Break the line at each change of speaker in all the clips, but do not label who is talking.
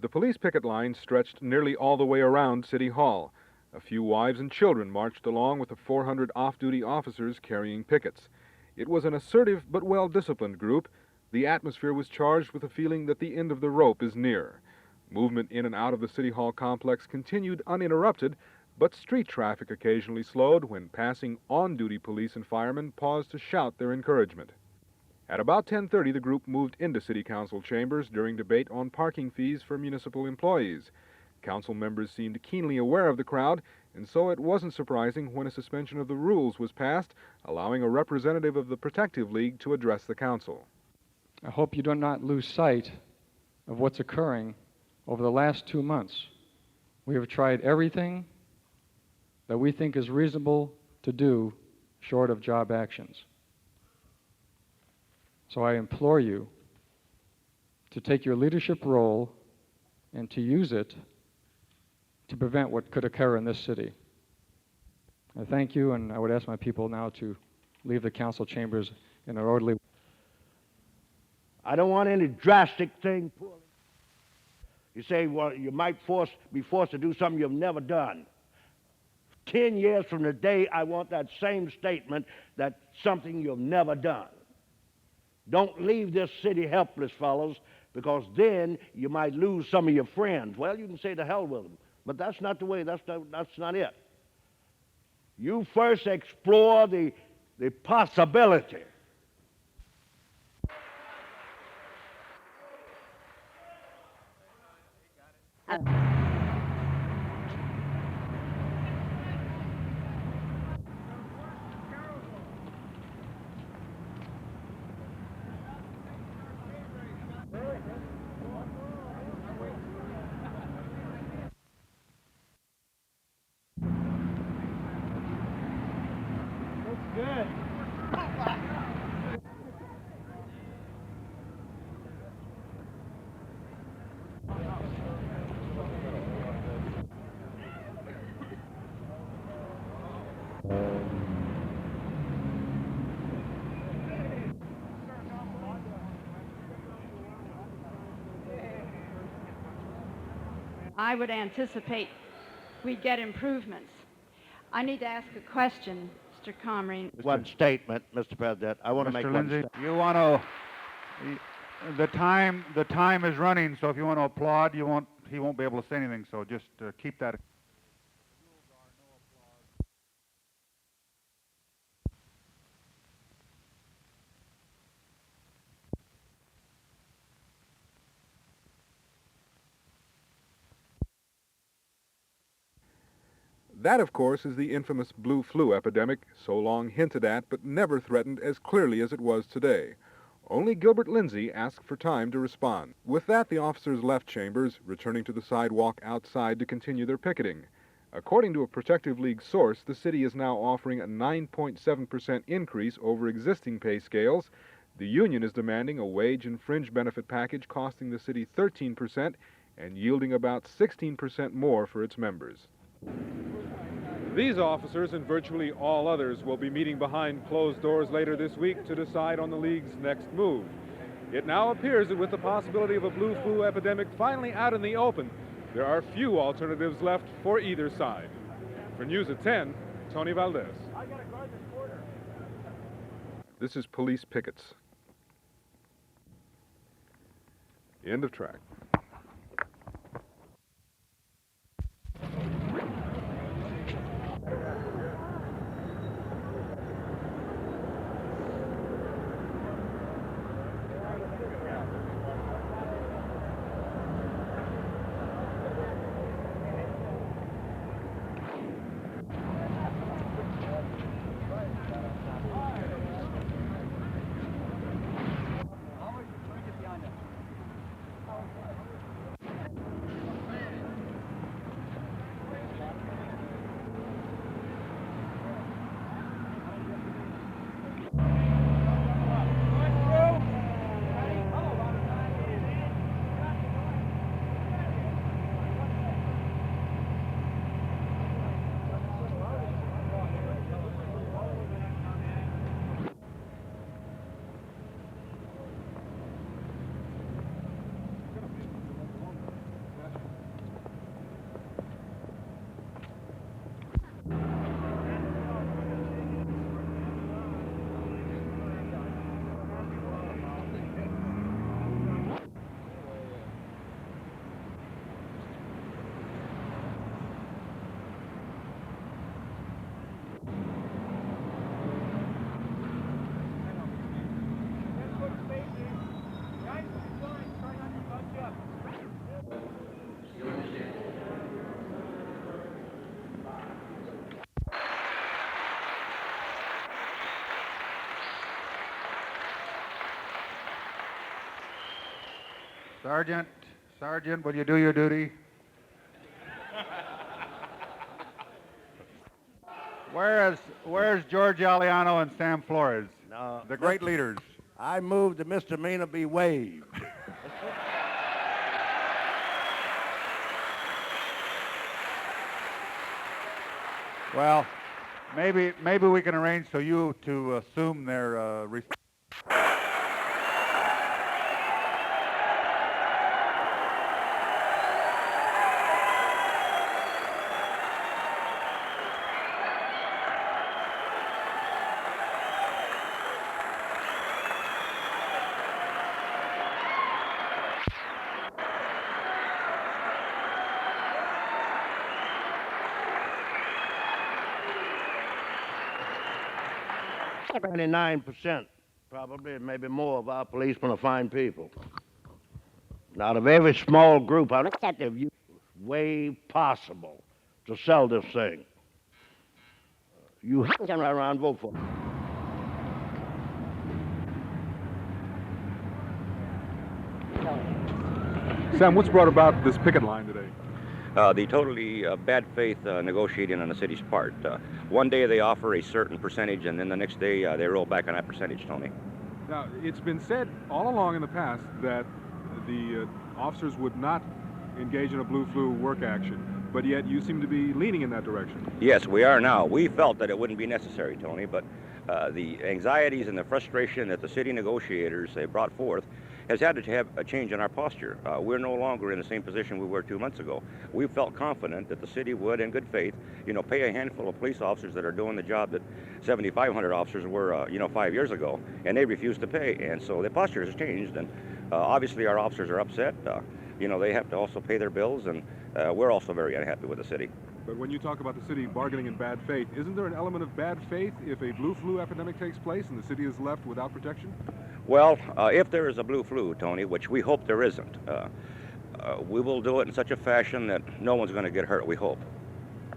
The police picket line stretched nearly all the way around City Hall. A few wives and children marched along with the 400 off-duty officers carrying pickets. It was an assertive but well-disciplined group. The atmosphere was charged with a feeling that the end of the rope is near. Movement in and out of the City Hall complex continued uninterrupted, but street traffic occasionally slowed when passing on-duty police and firemen paused to shout their encouragement. At about 10:30, the group moved into City Council chambers during debate on parking fees for municipal employees. Council members seemed keenly aware of the crowd, and so it wasn't surprising when a suspension of the rules was passed, allowing a representative of the Protective League to address the council.
I hope you do not lose sight of what's occurring over the last 2 months. We have tried everything that we think is reasonable to do short of job actions. So I implore you to take your leadership role and to use it to prevent what could occur in this city. I thank you, and I would ask my people now to leave the council chambers in an orderly way.
I don't want any drastic thing. You say, well, you might be forced to do something you've never done. 10 years from today, I want that same statement, that something you've never done. Don't leave this city helpless, fellows, because then you might lose some of your friends. Well, you can say to hell with them, but that's not the way, that's not it. You first explore the possibility. Good.
I would anticipate we'd get improvements. I need to ask a question, Mr. Comrie.
One statement, Mr. President. I want to make one
Lindsay,
statement.
you want to. The time is running, so if you want to applaud, he won't be able to say anything. So just keep that.
That, of course, is the infamous blue flu epidemic, so long hinted at but never threatened as clearly as it was today. Only Gilbert Lindsay asked for time to respond. With that, the officers left chambers, returning to the sidewalk outside to continue their picketing. According to a Protective League source, the city is now offering a 9.7% increase over existing pay scales. The union is demanding a wage and fringe benefit package costing the city 13% and yielding about 16% more for its members. These officers and virtually all others will be meeting behind closed doors later this week to decide on the League's next move. It now appears that with the possibility of a blue flu epidemic finally out in the open, there are few alternatives left for either side. For News at 10, Tony Valdez. This is police pickets. End of track.
Sergeant, will you do your duty? Where's George Aliano and Sam Flores,
No,
the great leaders?
I move the misdemeanor be waived.
Well, maybe we can arrange so you to assume their
res- 99%, probably, maybe more, of our policemen are fine people. Now, the very small group, I look at the way possible to sell this thing. You have to turn around and vote for it.
Sam, what's brought about this picket line today?
The totally bad faith negotiating on the city's part. One day they offer a certain percentage, and then the next day they roll back on that percentage, Tony.
Now, it's been said all along in the past that the officers would not engage in a blue flu work action, but yet you seem to be leaning in that direction.
Yes, we are now. We felt that it wouldn't be necessary, Tony, but the anxieties and the frustration that the city negotiators they brought forth has had to have a change in our posture. We're no longer in the same position we were 2 months ago. We felt confident that the city would, in good faith, pay a handful of police officers that are doing the job that 7,500 officers were, 5 years ago, and they refused to pay. And so the posture has changed, and obviously our officers are upset. They have to also pay their bills, and we're also very unhappy with the city.
But when you talk about the city bargaining in bad faith, isn't there an element of bad faith if a blue flu epidemic takes place and the city is left without protection?
Well, if there is a blue flu, Tony, which we hope there isn't, we will do it in such a fashion that no one's going to get hurt, we hope.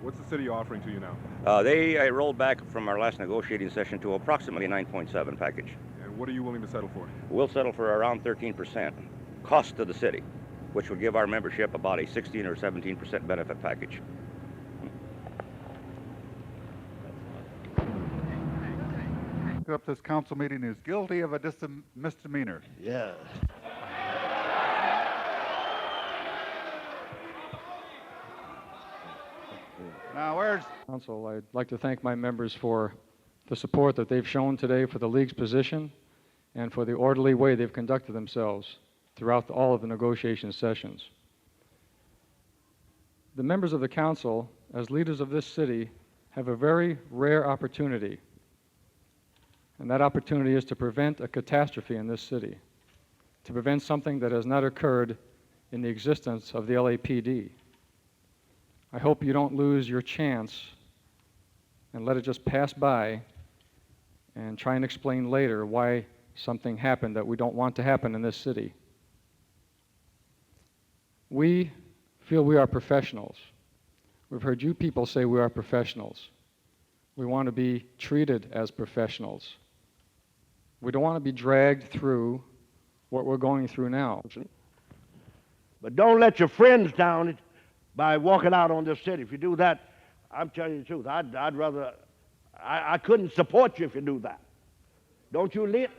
What's the city offering to you now?
They rolled back from our last negotiating session to approximately 9.7 package.
And what are you willing to settle for?
We'll settle for around 13% cost to the city, which would give our membership about a 16 or 17% benefit package.
up this council meeting is guilty of a misdemeanor.
Yeah.
Now, where's...
Council, I'd like to thank my members for the support that they've shown today for the League's position and for the orderly way they've conducted themselves throughout all of the negotiation sessions. The members of the council, as leaders of this city, have a very rare opportunity, and that opportunity is to prevent a catastrophe in this city, to prevent something that has not occurred in the existence of the LAPD. I hope you don't lose your chance and let it just pass by and try and explain later why something happened that we don't want to happen in this city. We feel we are professionals. We've heard you people say we are professionals. We want to be treated as professionals. We don't want to be dragged through what we're going through now.
But don't let your friends down by walking out on this city. If you do that, I'm telling you the truth, I'd rather, I couldn't support you if you do that. Don't you let,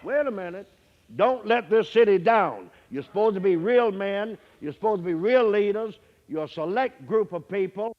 wait a minute. Don't let this city down. You're supposed to be real men. You're supposed to be real leaders. You're a select group of people.